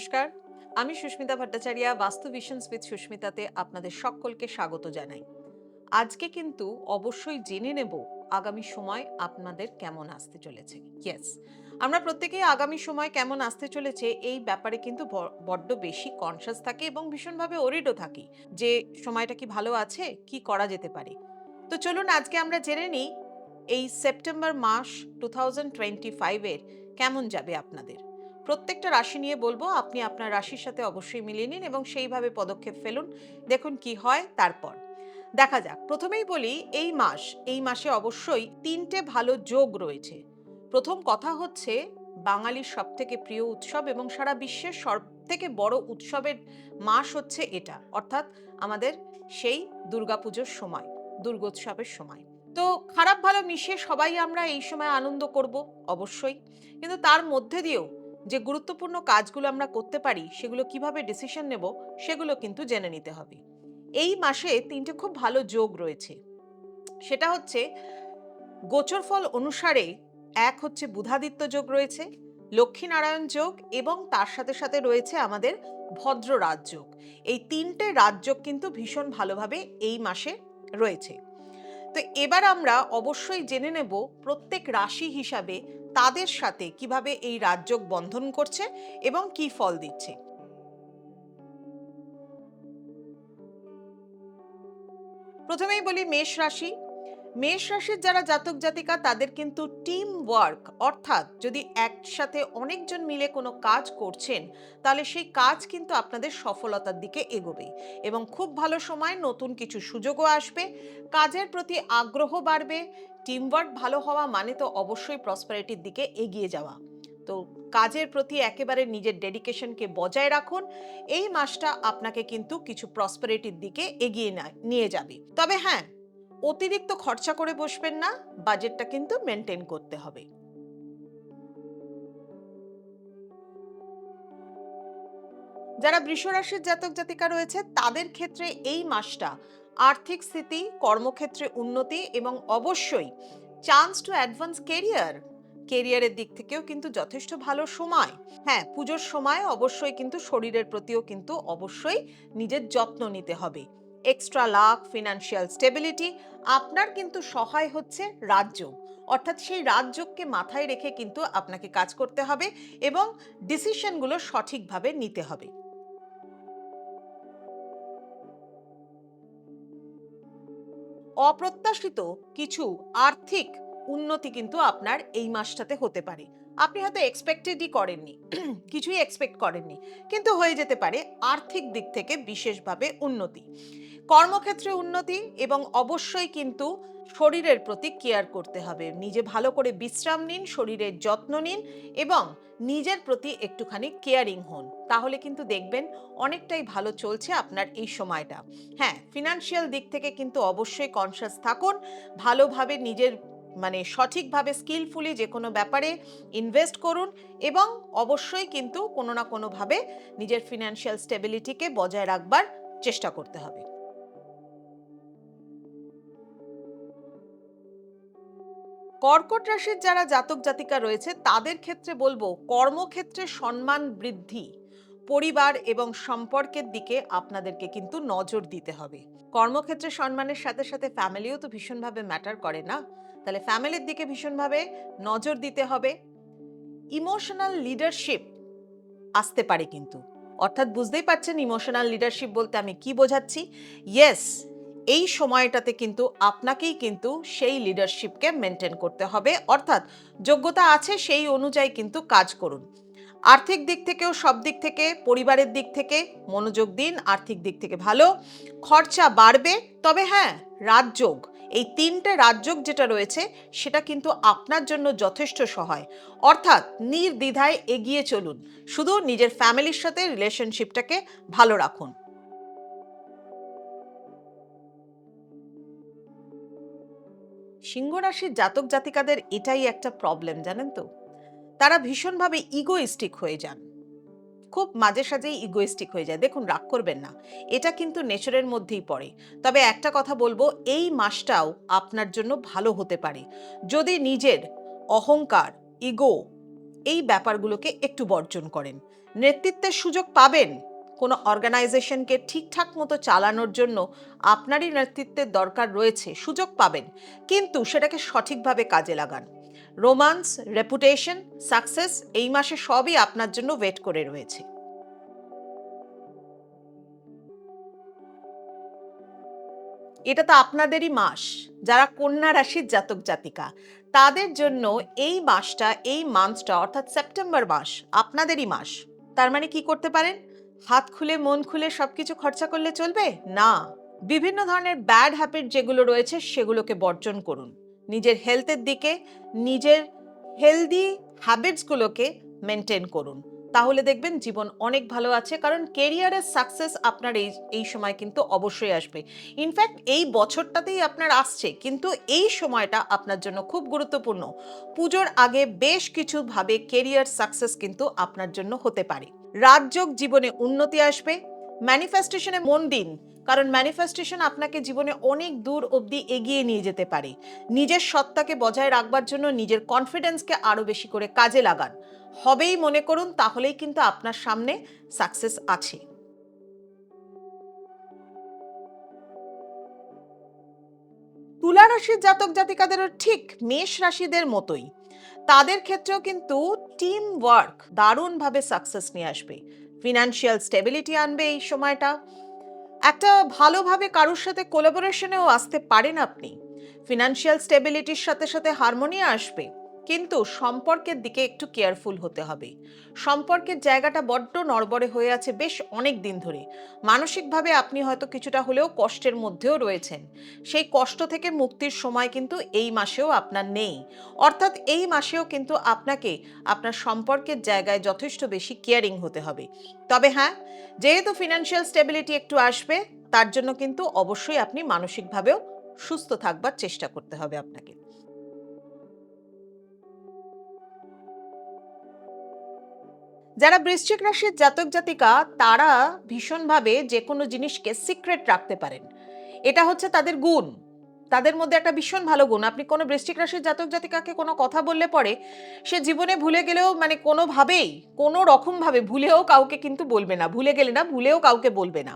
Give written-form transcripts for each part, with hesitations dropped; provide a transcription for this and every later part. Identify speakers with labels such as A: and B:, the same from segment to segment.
A: নমস্কার, আমি সুস্মিতা ভট্টাচার্য, বাস্তু ভিশনস উইথ সুস্মিতাতে আপনাদের সকলকে স্বাগত জানাই। আজকে কিন্তু অবশ্যই জেনে নেব আগামী সময় আপনাদের কেমন আসতে চলেছে। ইয়েস, আমরা প্রত্যেকেই আগামী সময় কেমন আসতে চলেছে এই ব্যাপারে কিন্তু বড্ড বেশি কনসাস থাকি এবং ভীষণভাবে ওরিডও থাকি যে সময়টা কি ভালো আছে, কি করা যেতে পারে। তো চলুন আজকে আমরা জেনে নিই এই সেপ্টেম্বর মাস 2025 এর কেমন যাবে আপনাদের। প্রত্যেকটা রাশি নিয়ে বলবো, আপনি আপনার রাশির সাথে অবশ্যই মিলিয়ে নিন এবং সেইভাবে পদক্ষেপ ফেলুন। দেখুন কি হয় তারপর দেখা যাক। প্রথমেই বলি, এই মাসে অবশ্যই তিনটে ভালো যোগ রয়েছে। প্রথম কথা হচ্ছে, বাঙালির সবথেকে প্রিয় উৎসব এবং সারা বিশ্বের সবথেকে বড় উৎসবের মাস হচ্ছে এটা, অর্থাৎ আমাদের সেই দুর্গাপুজোর সময়, দুর্গোৎসবের সময়। তো খারাপ ভালো মিশিয়ে সবাই আমরা এই সময় আনন্দ করব অবশ্যই, কিন্তু তার মধ্যে দিয়েও যে গুরুত্বপূর্ণ কাজগুলো আমরা করতে পারি সেগুলো কিভাবে ডিসিশন নেব সেগুলো কিন্তু জেনে নিতে হবে। এই মাসে তিনটে খুব ভালো যোগ রয়েছে। সেটা হচ্ছে, গোচর ফল অনুসারে এক হচ্ছে বুধাদিত্য যোগ রয়েছে, লক্ষ্মীনারায়ণ যোগ এবং তার সাথে সাথে রয়েছে আমাদের ভদ্র রাজযোগ। এই তিনটে রাজযোগ কিন্তু ভীষণ ভালোভাবে এই মাসে রয়েছে। তো এবার আমরা অবশ্যই জেনে নেব প্রত্যেক রাশি হিসাবে তাদের সাথে কিভাবে এই রাজযোগ বন্ধন করছে এবং কি ফল দিচ্ছে। প্রথমেই বলি মেষ রাশি। মেষ রাশির যারা জাতক জাতিকা তাদের কিন্তু টিম ওয়ার্ক, অর্থাৎ যদি একসাথে অনেকজন মিলে কোনো কাজ করছেন তাহলে সেই কাজ কিন্তু আপনাদের সফলতার দিকে এগোবে এবং খুব ভালো সময়, নতুন কিছু সুযোগও আসবে, কাজের প্রতি আগ্রহ বাড়বে। টিম ওয়ার্ক ভালো হওয়া মানে তো অবশ্যই প্রসপারিটির দিকে এগিয়ে যাওয়া। তো কাজের প্রতি একেবারে নিজের ডেডিকেশনকে বজায় রাখুন। এই মাসটা আপনাকে কিন্তু কিছু প্রসপারিটির দিকে এগিয়ে নিয়ে যাবে। তবে হ্যাঁ, অতিরিক্ত খরচা করে বসবেন না, বাজেটটা কিন্তু মেনটেন করতে হবে। যারা বৃষ রাশির জাতক জাতিকা রয়েছে তাদের ক্ষেত্রে এই মাসটা আর্থিক স্থিতি, কর্মক্ষেত্রে উন্নতি এবং অবশ্যই চান্স টু অ্যাডভান্স কেরিয়ারের দিক থেকেও কিন্তু যথেষ্ট ভালো সময়। হ্যাঁ, পুজোর সময় অবশ্যই কিন্তু শরীরের প্রতিও কিন্তু অবশ্যই নিজের যত্ন নিতে হবে। এক্সট্রা লাক, ফিনান্সিয়াল স্টেবিলিটি, আপনার কিন্তু সহায় হচ্ছে রাজযোগ, অর্থাৎ সেই রাজযোগকে মাথায় রেখে কিন্তু আপনাকে কাজ করতে হবে এবং ডিসিশনগুলো সঠিকভাবে নিতে হবে। অপ্রত্যাশিত কিছু আর্থিক উন্নতি কিন্তু আপনার এই মাসটাতে হতে পারে। আপনি হয়তো এক্সপেক্টেডই করেননি, কিছুই এক্সপেক্ট করেননি, কিন্তু হয়ে যেতে পারে আর্থিক দিক থেকে বিশেষভাবে উন্নতি, কর্মক্ষেত্রে উন্নতি এবং অবশ্যই কিন্তু শরীরের প্রতি কেয়ার করতে হবে। নিজে ভালো করে বিশ্রাম নিন, শরীরের যত্ন নিন এবং নিজের প্রতি একটুখানি কেয়ারিং হন, তাহলে কিন্তু দেখবেন অনেকটাই ভালো চলছে আপনার এই সময়টা। হ্যাঁ, ফিনান্সিয়াল দিক থেকে কিন্তু অবশ্যই কনসাস থাকুন, ভালোভাবে নিজের সঠিকভাবে স্কিলফুলি যে কোনো ব্যাপারে ইনভেস্ট করুন এবং অবশ্যই কিন্তু কোনো না কোনোভাবে নিজের ফিনান্সিয়াল স্টেবিলিটিকে বজায় রাখবার চেষ্টা করতে হবে। কর্কট রাশির যারা জাতক জাতিকা রয়েছে তাদের ক্ষেত্রে বলবো, কর্মক্ষেত্রে সম্মান বৃদ্ধি, পরিবার এবং সম্পর্কের দিকে আপনাদেরকে কিন্তু নজর দিতে হবে। কর্মক্ষেত্রে সম্মানের সাথে সাথে ফ্যামিলিও তো ভীষণভাবে ম্যাটার করে না, তাহলে ফ্যামিলির দিকে ভীষণভাবে নজর দিতে হবে। ইমোশনাল লিডারশিপ আসতে পারে কিন্তু, অর্থাৎ বুঝতেই পারছেন ইমোশনাল লিডারশিপ বলতে আমি কি বোঝাচ্ছি। ইয়েস, এই সময়টাতে কিন্তু আপনাকেই কিন্তু সেই লিডারশিপকে মেনটেন করতে হবে, অর্থাৎ যোগ্যতা আছে সেই অনুযায়ী কিন্তু কাজ করুন। আর্থিক দিক থেকেও, সব দিক থেকে, পরিবারের দিক থেকে মনোযোগ দিন। আর্থিক দিক থেকে ভালো, খরচা বাড়বে, তবে হ্যাঁ, রাজযোগ, এই তিনটে রাজযোগ যেটা রয়েছে সেটা কিন্তু আপনার জন্য যথেষ্ট সহায়, অর্থাৎ নির্দ্বিধায় এগিয়ে চলুন, শুধু নিজের ফ্যামিলির সাথে রিলেশনশিপটাকে ভালো রাখুন। সিংহ রাশির জাতক জাতিকাদের এটাই একটা প্রবলেম, জানেন তো, তারা ভীষণভাবে ইগোইস্টিক হয়ে যান, খুব মাঝে সাঝেই ইগোইস্টিক হয়ে যায়। দেখুন, রাগ করবেন না, এটা কিন্তু নেচারের মধ্যেই পড়ে। তবে একটা কথা বলবো, এই মাসটাও আপনার জন্য ভালো হতে পারে যদি নিজের অহংকার, ইগো এই ব্যাপারগুলোকে একটু বর্জন করেন। নেতৃত্বের সুযোগ পাবেন, কোনো অর্গানাইজেশনকে ঠিকঠাক মতো চালানোর জন্য আপনারই নেতৃত্বের দরকার রয়েছে, সুযোগ পাবেন, কিন্তু সেটাকে সঠিকভাবে কাজে লাগান। রোমান্স, রেপুটেশন, সাকসেস এই মাসে সবই আপনার জন্য ওয়েট করে রয়েছে। এটা তো আপনাদেরই মাস। যারা কন্যা রাশির জাতক জাতিকা, তাদের জন্য এই মাসটা, এই মান্থটা অর্থাৎ সেপ্টেম্বর মাস আপনাদেরই মাস। তার মানে কি করতে পারেন? হাত খুলে মন খুলে সবকিছু খরচা করলে চলবে না। বিভিন্ন ধরনের ব্যাড হ্যাবিট যেগুলো রয়েছে সেগুলোকে বর্জন করুন। নিজের হেলথের দিকে, নিজের হেলদি হ্যাবিটসগুলোকে মেনটেন করুন। তাহলে দেখবেন জীবন অনেক ভালো আছে, কারণ কেরিয়ারের সাকসেস আপনার এই সময় কিন্তু অবশ্যই আসবে। ইনফ্যাক্ট এই বছরটাতেই আপনার আসছে, কিন্তু এই সময়টা আপনার জন্য খুব গুরুত্বপূর্ণ। পুজোর আগে বেশ কিছু ভাবে কেরিয়ার সাকসেস কিন্তু আপনার জন্য হতে পারে। রাজযোগ, জীবনে উন্নতি আসবে। ম্যানিফেস্টেশনে মন দিন, কারণ ম্যানিফেস্টেশন আপনাকে জীবনে অনেক দূর অবধি এগিয়ে নিয়ে যেতে পারে। নিজের সত্তাকে বজায় রাখবার জন্য নিজের কনফিডেন্সকে আরো বেশি করে কাজে লাগান। হবেই মনে করুন, তাহলেই কিন্তু আপনার সামনে সাকসেস আছে। তুলা রাশির জাতক জাতিকাদেরও ঠিক মেষ রাশিদের মতোই, তাদের ক্ষেত্রেও কিন্তু টিম ওয়ার্ক দারুণভাবে সাকসেস নিয়ে আসবে। ফিনান্সিয়াল স্টেবিলিটি আনবে এই সময়টা। একটা ভালোভাবে কারোর সাথে কোলাবোরেশনেও আসতে পারেন আপনি। ফিনান্সিয়াল স্টেবিলিটির সাথে সাথে হারমোনিয়া আসবে, কিন্তু সম্পর্কের দিকে একটু কেয়ারফুল হতে হবে। সম্পর্কের জায়গাটা বড্ড নড়বড়ে হয়ে আছে বেশ অনেক দিন ধরে। মানসিকভাবে আপনি হয়তো কিছুটা হলেও কষ্টের মধ্যেও রয়েছেন। সেই কষ্ট থেকে মুক্তির সময় কিন্তু এই মাসেও আপনার নেই। অর্থাৎ এই মাসেও কিন্তু আপনাকে আপনার সম্পর্কের জায়গায় যথেষ্ট বেশি কেয়ারিং হতে হবে। তবে হ্যাঁ, যেহেতু ফিনান্সিয়াল স্টেবিলিটি একটু আসবে, তার জন্য কিন্তু অবশ্যই আপনি মানসিকভাবেও সুস্থ থাকবার চেষ্টা করতে হবে আপনাকে। যারা বৃশ্চিক রাশির জাতক জাতিকা, তারা ভীষণভাবে যে কোনো জিনিসকে সিক্রেট রাখতে পারেন। এটা হচ্ছে তাদের গুণ। তাদের মধ্যে একটা ভীষণ ভালো গুণ। আপনি কোনো বৃশ্চিক রাশির জাতক জাতিকাকে কোনো কথা বললে পরে সে জীবনে ভুলে গেলেও, মানে কোনোভাবেই, কোনো রকমভাবে ভুলেও কাউকে কিন্তু বলবে না। ভুলে গেলে না, ভুলেও কাউকে বলবে না।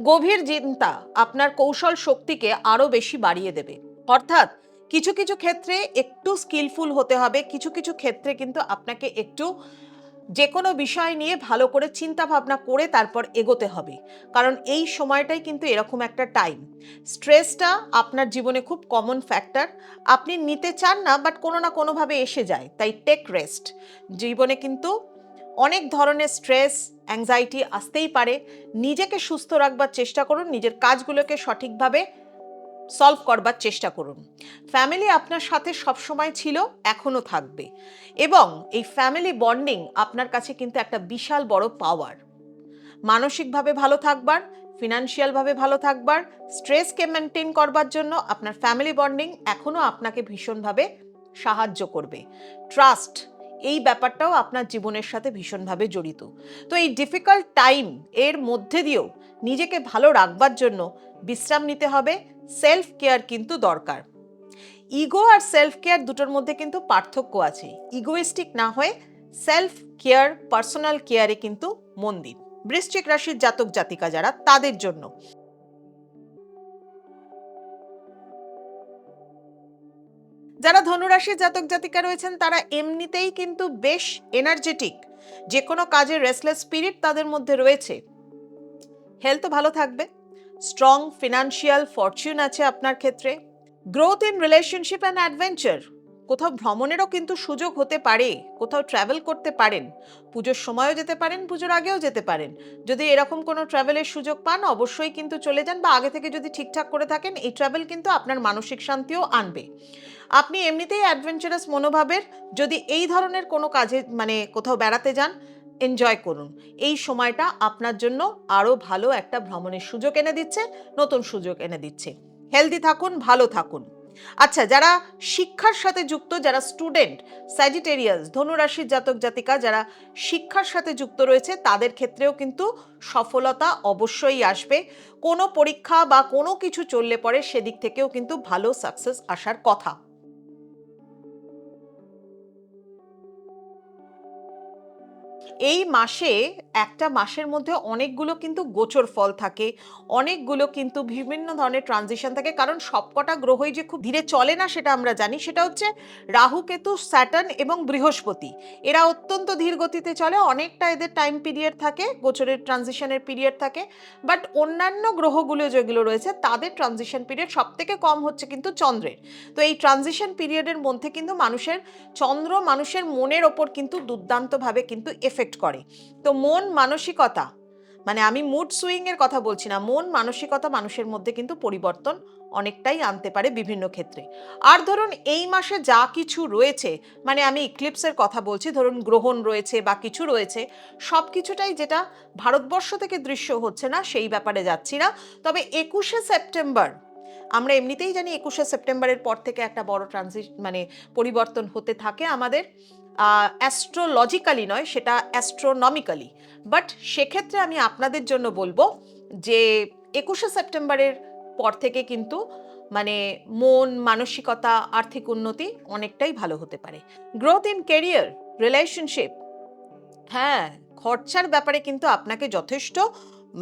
A: গভীর চিন্তা আপনার কৌশল শক্তিকে আরো বেশি বাড়িয়ে দেবে। অর্থাৎ কিছু কিছু ক্ষেত্রে একটু স্কিলফুল হতে হবে, কিছু কিছু ক্ষেত্রে কিন্তু আপনাকে একটু যে কোনো বিষয় নিয়ে ভালো করে চিন্তা ভাবনা করে তারপর এগোতে হবে। কারণ এই সময়টাই কিন্তু এরকম একটা টাইম। স্ট্রেসটা আপনার জীবনে খুব কমন ফ্যাক্টর। আপনি নিতে চান না, বাট কোনো না কোনোভাবে এসে যায়, তাই টেক রেস্ট। জীবনে কিন্তু অনেক ধরনের স্ট্রেস, অ্যাংজাইটি আসতেই পারে। নিজেকে সুস্থ রাখবার চেষ্টা করুন, নিজের কাজগুলোকে সঠিকভাবে সলভ করবার চেষ্টা করুন। ফ্যামিলি আপনার সাথে সবসময় ছিল, এখনো থাকবে, এবং এই ফ্যামিলি বন্ডিং আপনার কাছে কিন্তু একটা বিশাল বড় পাওয়ার। মানসিকভাবে ভালো থাকবার, ফিনান্সিয়ালভাবে ভালো থাকবার, স্ট্রেসকে মেনটেন করবার জন্য আপনার ফ্যামিলি বন্ডিং এখনো আপনাকে ভীষণভাবে সাহায্য করবে। ট্রাস্ট, এই ব্যাপারটাও আপনার জীবনের সাথে ভীষণভাবে জড়িত। তো এই ডিফিকাল্ট টাইম এর মধ্যে দিয়েও নিজেকে ভালো রাখবার জন্য বিশ্রাম নিতে হবে। সেলফ কেয়ার কিন্তু দরকার। ইগো আর সেলফ কেয়ার দুটোর মধ্যে কিন্তু পার্থক্য আছে। ইগোইস্টিক না হয়ে সেলফ কেয়ার, পার্সোনাল কেয়ারে কিন্তু মন দিন। বৃশ্চিক রাশির জাতক জাতিকা যারা, তাদের জন্য যারা ধনুরাশির জাতক জাতিকা রয়েছেন, তারা এমনিতেই কিন্তু বেশ এনার্জেটিক। যে কোনো কাজের রেসলেস স্পিরিট তাদের মধ্যে রয়েছে। হেলথ ভালো থাকবে। স্ট্রং ফিনান্সিয়াল ফরচুন আছে আপনার ক্ষেত্রে। Growth in relationship and adventure, কোথাও ভ্রমণেরও কিন্তু সুযোগ হতে পারে, কোথাও ট্রাভেল করতে পারেন। পুজোর সময়ও যেতে পারেন, পুজোর আগেও যেতে পারেন। যদি এরকম কোনো ট্রাভেলের সুযোগ পান, অবশ্যই কিন্তু চলে যান, বা আগে থেকে যদি ঠিকঠাক করে থাকেন, এই ট্রাভেল কিন্তু আপনার মানসিক শান্তিও আনবে। আপনি এমনিতেই অ্যাডভেঞ্চারাস মনোভাবের, যদি এই ধরনের কোনো কাজে, মানে কোথাও বেড়াতে যান, এনজয় করুন। এই সময়টা আপনার জন্য আরও ভালো একটা ভ্রমণের সুযোগ এনে দিচ্ছে, নতুন সুযোগ এনে দিচ্ছে। হেলদি থাকুন, ভালো থাকুন। আচ্ছা, যারা শিক্ষার সাথে যুক্ত, যারা স্টুডেন্ট, স্যাজিটেরিয়াস, ধনুরাশির জাতক জাতিকা যারা শিক্ষার সাথে যুক্ত রয়েছে, তাদের ক্ষেত্রেও কিন্তু সফলতা অবশ্যই আসবে। কোনো পরীক্ষা বা কোনো কিছু চললে পরে সেদিক থেকেও কিন্তু ভালো সাকসেস আসার কথা। এই মাসে একটা মাসের মধ্যে অনেকগুলো কিন্তু গোচর ফল থাকে, অনেকগুলো কিন্তু বিভিন্ন ধরনের ট্রানজিশন থাকে, কারণ সবকটা গ্রহই যে খুব ধীরে চলে না সেটা আমরা জানি। সেটা হচ্ছে রাহু, কেতু, স্যাটার্ন এবং বৃহস্পতি, এরা অত্যন্ত ধীর গতিতে চলে, অনেকটা এদের টাইম পিরিয়ড থাকে, গোচরের ট্রানজিশনের পিরিয়ড থাকে। বাট অন্যান্য গ্রহগুলো যেগুলো রয়েছে তাদের ট্রানজিশন পিরিয়ড সব থেকে কম হচ্ছে কিন্তু চন্দ্রের। তো এই ট্রানজিশন পিরিয়ডের মধ্যে কিন্তু চন্দ্র মানুষের মনের ওপর কিন্তু দুর্দান্তভাবে কিন্তু এফেক্ট করে। তো মন মানসিকতা, মানে আমি মুড সুইং এর কথা বলছি না, মন মানসিকতা মানুষের মধ্যে কিন্তু পরিবর্তন অনেকটাই আনতে পারে বিভিন্ন ক্ষেত্রে। আর ধরুন এই মাসে যা কিছু রয়েছে, মানে আমি ইক্লিপসের কথা বলছি, ধরুন গ্রহণ রয়েছে বা কিছু রয়েছে, সব কিছুটাই যেটা ভারতবর্ষ থেকে দৃশ্য হচ্ছে না সেই ব্যাপারে যাচ্ছি না। তবে 21শে সেপ্টেম্বর, আমরা এমনিতেই জানি 21শে সেপ্টেম্বরের পর থেকে একটা বড় মানে পরিবর্তন হতে থাকে আমাদের, অ্যাস্ট্রোলজিক্যালি নয়, সেটা অ্যাস্ট্রোনমিক্যালি। বাট সেক্ষেত্রে আমি আপনাদের জন্য বলবো যে 21শে সেপ্টেম্বরের পর থেকে কিন্তু মানে মন মানসিকতা আর্থিক উন্নতি অনেকটাই ভালো হতে পারে। গ্রোথ ইন ক্যারিয়ার, রিলেশনশিপ, হ্যাঁ, খরচার ব্যাপারে কিন্তু আপনাকে যথেষ্ট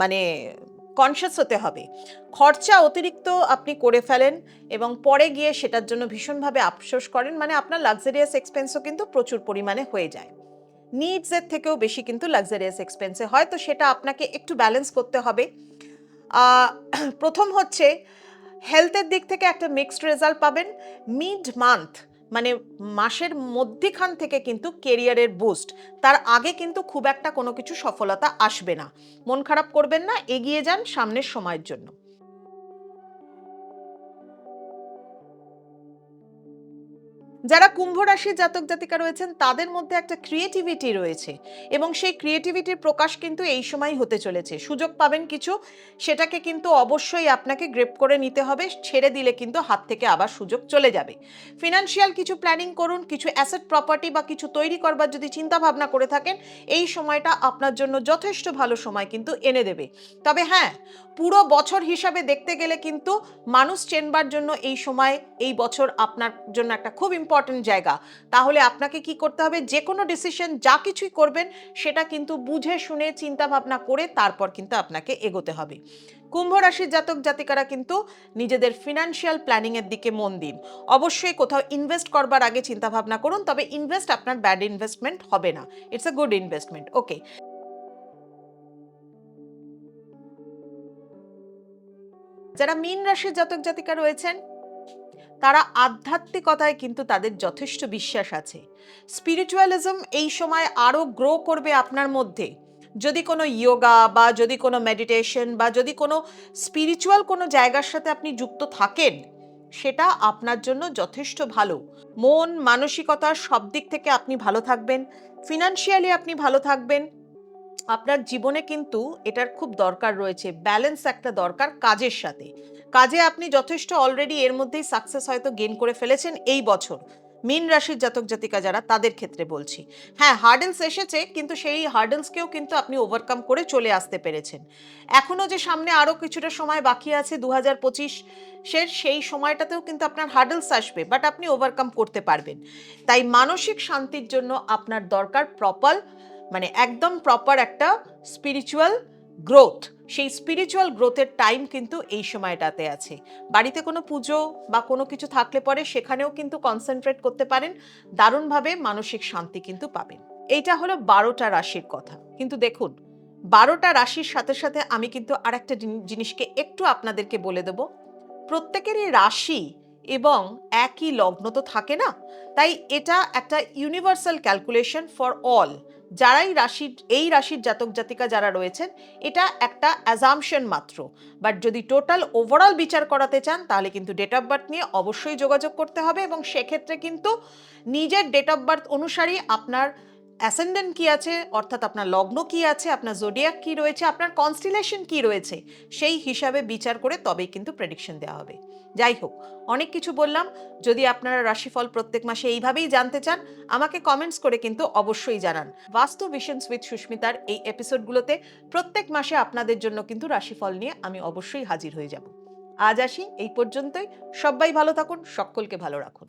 A: মানে কনসিয়াস হতে হবে। খরচা অতিরিক্ত আপনি করে ফেলেন এবং পরে গিয়ে সেটার জন্য ভীষণভাবে আফসোস করেন, মানে আপনার লাক্সারিয়াস এক্সপেন্সও কিন্তু প্রচুর পরিমাণে হয়ে যায়। নিডসের থেকেও বেশি কিন্তু লাক্সারিয়াস এক্সপেন্সে হয়, তো সেটা আপনাকে একটু ব্যালেন্স করতে হবে। প্রথম হচ্ছে হেলথের দিক থেকে একটা মিক্সড রেজাল্ট পাবেন। মিড মান্থ মানে মাসের মধ্যিখান থেকে কিন্তু কেরিয়ারের বুস্ট, তার আগে কিন্তু খুব একটা কোনো কিছু সফলতা আসবে না। মন খারাপ করবেন না, এগিয়ে যান সামনের সময়ের জন্য। যারা কুম্ভ রাশির জাতক জাতিকা রয়েছেন তাদের মধ্যে একটা ক্রিয়েটিভিটি রয়েছে এবং সেই ক্রিয়েটিভিটির প্রকাশ কিন্তু এই সময় হতে চলেছে। সুযোগ পাবেন কিছু, সেটাকে কিন্তু অবশ্যই আপনাকে গ্রেপ করে নিতে হবে, ছেড়ে দিলে কিন্তু হাত থেকে আবার সুযোগ চলে যাবে। ফিনান্সিয়াল কিছু প্ল্যানিং করুন, কিছু অ্যাসেট প্রপার্টি বা কিছু তৈরি করবার যদি চিন্তা ভাবনা করে থাকেন, এই সময়টা আপনার জন্য যথেষ্ট ভালো সময় কিন্তু এনে দেবে। তবে হ্যাঁ, পুরো বছর হিসাবে দেখতে গেলে কিন্তু মানুষ চেনবার জন্য এই সময়, এই বছর আপনার জন্য একটা খুব ইম্পর্টেন্ট জায়গা। তাহলে আপনাকে কি করতে হবে, যে কোনো ডিসিশন যা কিছুই করবেন সেটা কিন্তু বুঝে শুনে চিন্তা ভাবনা করে তারপর কিন্তু আপনাকে এগোতে হবে। কুম্ভ রাশির জাতক জাতিকারা কিন্তু নিজেদের ফিনান্সিয়াল প্ল্যানিং এর দিকে মন দিন। অবশ্যই কোথাও ইনভেস্ট করবার আগে চিন্তা ভাবনা করুন, তবে ইনভেস্ট আপনার ব্যাড ইনভেস্টমেন্ট হবে না, ইটস আ গুড ইনভেস্টমেন্ট। ওকে, যারা মীন রাশির জাতক জাতিকা রয়েছেন তারা আধ্যাত্মিকতায় কিন্তু তাদের যথেষ্ট বিশ্বাস আছে। স্পিরিচুয়ালিজম এই সময় আরো গ্রো করবে আপনার মধ্যে। যদি কোনো ইয়োগা বা যদি কোনো মেডিটেশন বা যদি কোনো স্পিরিচুয়াল কোনো জায়গার সাথে আপনি যুক্ত থাকেন, সেটা আপনার জন্য যথেষ্ট ভালো। মন মানসিকতা সব দিক থেকে আপনি ভালো থাকবেন, ফিনান্সিয়ালি আপনি ভালো থাকবেন। আপনার জীবনে কিন্তু এটার খুব দরকার রয়েছে, ব্যালেন্স একটা দরকার কাজের সাথে। কাজে আপনি যথেষ্ট অলরেডি এর মধ্যেই সাকসেস হয়তো গেইন করে ফেলেছেন এই বছর। মীন রাশির জাতক জাতিকা যারা, তাদের ক্ষেত্রে বলছি। হ্যাঁ, হার্ডেলস এসেছে, কিন্তু সেই হার্ডেলসকেও কিন্তু আপনি ওভারকাম করে চলে আসতে পেরেছেন। এখনো যে সামনে আরো কিছুটা সময় বাকি আছে 2025-এর, সেই সময়টাতেও কিন্তু আপনার হার্ডেলস আসবে, বাট আপনি ওভারকাম করতে পারবেন। তাই মানসিক শান্তির জন্য আপনার দরকার প্রপার, মানে একদম প্রপার একটা স্পিরিচুয়াল গ্রোথ। সেই স্পিরিচুয়াল গ্রোথের টাইম কিন্তু এই সময়টাতে আছে। বাড়িতে কোনো পুজো বা কোনো কিছু থাকলে পরে সেখানেও কিন্তু কনসেন্ট্রেট করতে পারেন, দারুণভাবে মানসিক শান্তি কিন্তু পাবেন। এইটা হলো 12টা রাশির কথা। কিন্তু দেখুন, 12টা রাশির সাথে সাথে আমি কিন্তু আর একটা জিনিসকে একটু আপনাদেরকে বলে দেব। প্রত্যেকেরই রাশি এবং একই লগ্ন তো থাকে না, তাই এটা একটা ইউনিভার্সাল ক্যালকুলেশন ফর অল। যারাই এই রাশির জাতক জাতিকা যারা রয়েছেন, এটা একটা অ্যাজাম্পশন মাত্র। বাট যদি টোটাল ওভারঅল বিচার করাতে চান তাহলে কিন্তু ডেট অফ বার্থ নিয়ে অবশ্যই যোগাযোগ করতে হবে, এবং সেক্ষেত্রে কিন্তু নিজের ডেট অফ বার্থ অনুসারেই আপনার অ্যাসেন্ডেন্ট কি আছে, অর্থাৎ আপনার লগ্ন কি আছে, আপনার জোডিয়াক কি রয়েছে, আপনার কনস্টিলেশন কি রয়েছে, সেই হিসাবে বিচার করে তবেই কিন্তু প্রেডিকশন দেওয়া হবে। যাই হোক, অনেক কিছু বললাম। যদি আপনারা রাশিফল প্রত্যেক মাসে এইভাবেই জানতে চান, আমাকে কমেন্টস করে কিন্তু অবশ্যই জানান। বাস্তু ভিশনস উইথ সুস্মিতার এই এপিসোডগুলোতে প্রত্যেক মাসে আপনাদের জন্য কিন্তু রাশিফল নিয়ে আমি অবশ্যই হাজির হয়ে যাব। আজ আসি এই পর্যন্তই। সবাই ভালো থাকুন, সকলকে ভালো রাখুন।